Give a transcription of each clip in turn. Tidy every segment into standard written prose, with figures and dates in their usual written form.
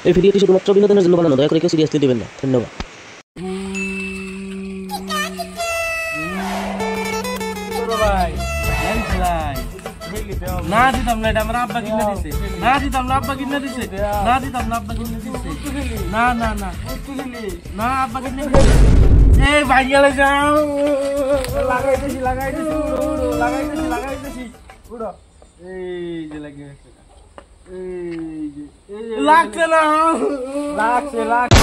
এই ভিডিওটি শুধুমাত্র বিনোদনের জন্য বানানো, দয়া করে কেউ সিরিয়াসলি নেবেন না। ধন্যবাদ। না দিতাম না, এটা আমার আব্বা কিনে দিছে। না দিতাম না, আব্বা কিনে দিছে। না দিতাম না, আব্বা কিনে দিছে। না না না না, আব্বা কিনে দিছে। এই ভাইয়ালে যাও, লাগাইতেছি লাগাইতেছি লাগাইতেছি লাগাইতেছি উড়ো। এই যে লাগিয়ে গেছে, এই যে লাগছে না, লাগছে লাগছে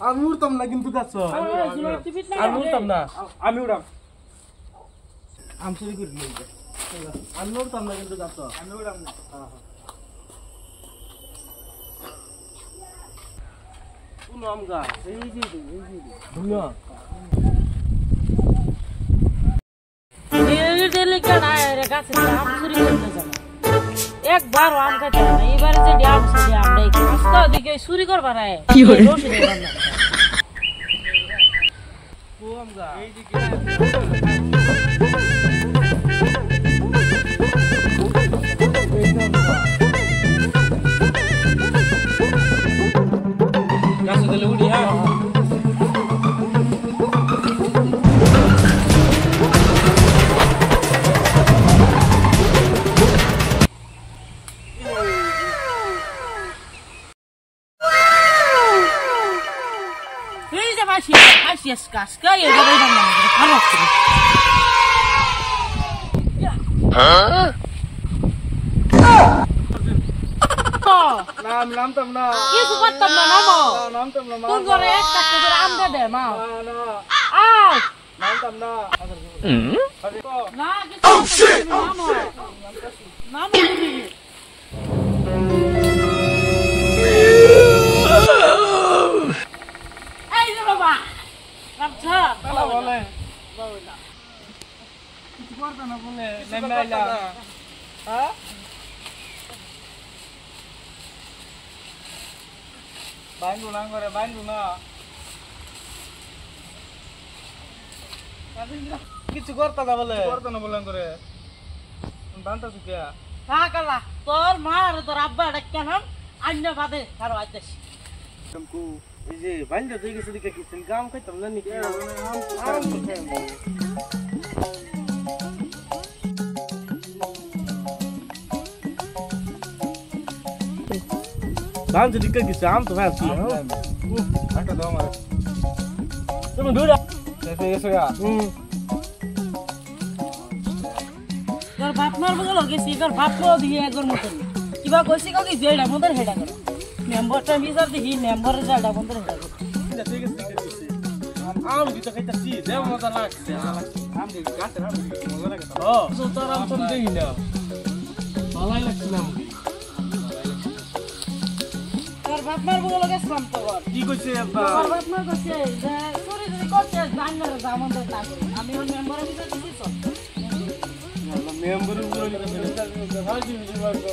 আমি উড়তাম না, কিন্তু আমি উড়তাম না, আমি উড়াম। আমি শুরু করি, আমি উড়তাম না, কিন্তু আমি উড়াম না। আম গাছ এই যে একবার আম খাইতে না, এবারে যে আম ছিল আমরা দিকে চুরি করবার উড়ি। হ্যাঁ Yes, Kaska, you're going to Nam tam na. Yes, what tam na mo? Nam tam na. Kung gore ekta ko am de de ma. Na. Ah. Nam tam na. Na. Oh shit. Na mo. Hey, baba. Ramcha. Bala bole. Bala. Kuch korta na bole. Nemela. Ha? Bandu na ngore, bandu na. Kichu korta na bole. Korta na bole ngore. Banta sukia. Ha kala. Tor ma ar tor abba dakkan ham anya bade karo aiteshi. Tumku ei je banda dei ge sudike kichen gam khaitam na ni. Bang jadi ke gisam tu kan? Ada dong mas. Cuma dulu. Eso ya. Kar baat mar bogo loge si kar baat ko diye ekor motor. Kiba koisi ko ki jeda motor heda karo. Member ta misar dihi member jeda motor heda karo. Tidak ठीक है. Am kita kita si, dia motor lag. Am di gas ram. Motor lag. Oh, so taram tom dehi na. Balai lag nam. বাপ মার বলে লাগে সাম তো কি কইছে আব্বা বাপ মার কইছে যে সরি যদি করতে জানার জামানদার না করে আমি ওর মেম্বারের ভিতরে দিছি তো মেম্বারের উপরে ভাই দিছি বাবা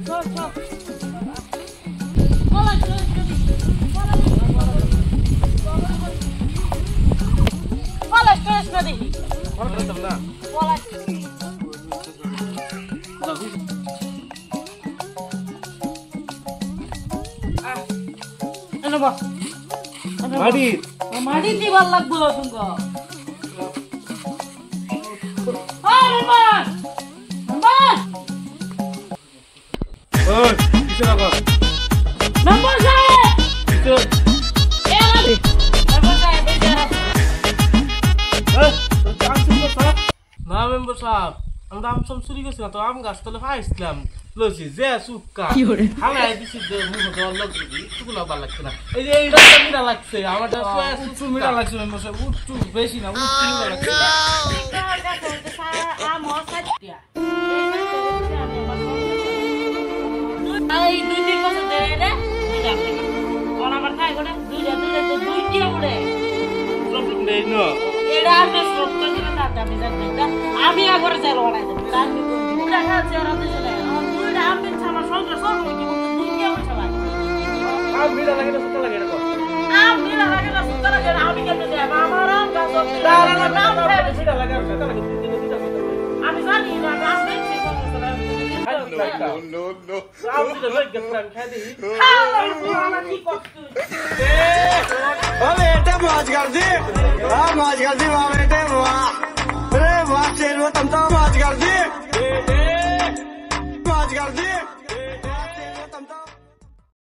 সব সব বলা স্ট্রেস না দেখি বলতাম না বলা Madi, Madi ni balak bolo tunggu. Oh, Member, Member. Oh, bisa apa? Member saya. Bisa. Lagi. Member saya bicara. Jangan sebut sah. Nah, Member sah. Anda amsam suri ke sini atau am gas telefon Islam. Losi, saya suka. Hanya di situ muka dollar jadi itu pula balak kena. Ini dah mira lakse. Awak dah saya suka mira lakse memang saya utu besi na utu mira lakse. Saya amo saja. Ay, dua दिन को से दे दे. tidak. Kalau berkah itu deh, dua dia boleh. Problem deh no. Ada apa problem kita ada bisa kita. Abi aku harus jalan aja. Kami udah kan jalan tu jalan. Udah ambil sama soal dua dia boleh jalan. আম বিড়া লাগে না সুতা লাগে না আম বিড়া লাগে না সুতা লাগে না আমি কেমনে দেব আমার আম গাছ না বিড়া লাগে সুতা লাগে আমি জানি না আম দেখছি No. আম বিড়া লাগে গেছলাম খাই দিই আমার কি করছিস ओ बेटे मौज कर दी वाह बेटे वाह अरे वाह शेर वो तुम तो